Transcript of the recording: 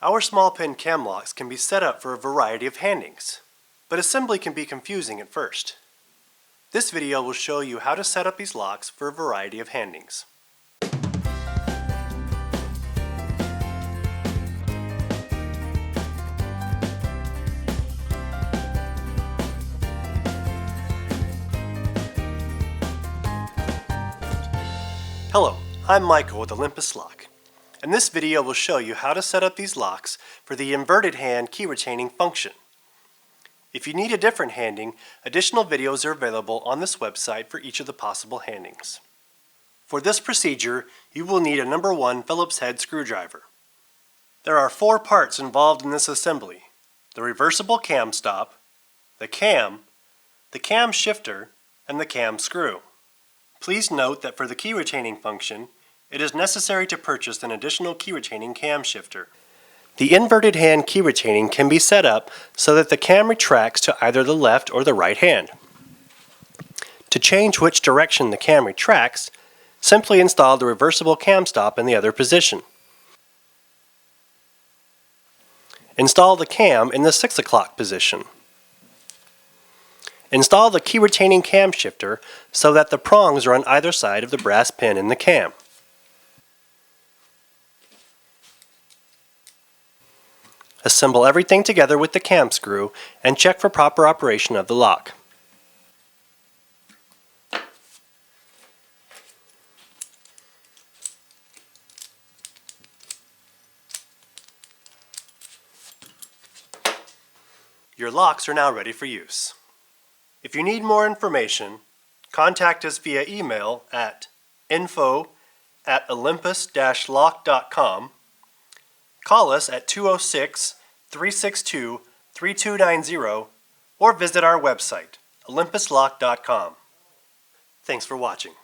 Our small pin cam locks can be set up for a variety of handings, but assembly can be confusing at first. This video will show you how to set up these locks for a variety of handings. Hello, I'm Michael with Olympus Lock, and this video will show you how to set up these locks for the inverted hand key retaining function. If you need a different handing, additional videos are available on this website for each of the possible handings. For this procedure, you will need a number 1 Phillips head screwdriver. There are 4 parts involved in this assembly: the reversible cam stop, the cam shifter, and the cam screw. Please note that for the key retaining function, it is necessary to purchase an additional key retaining cam shifter. The inverted hand key retaining can be set up so that the cam retracts to either the left or the right hand. To change which direction the cam retracts, simply install the reversible cam stop in the other position. Install the cam in the 6 o'clock position. Install the key retaining cam shifter so that the prongs are on either side of the brass pin in the cam. Assemble everything together with the cam screw and check for proper operation of the lock. Your locks are now ready for use. If you need more information, contact us via email at info@olympus-lock.com, call us at 206-362-3290, or visit our website, olympuslock.com. Thanks for watching.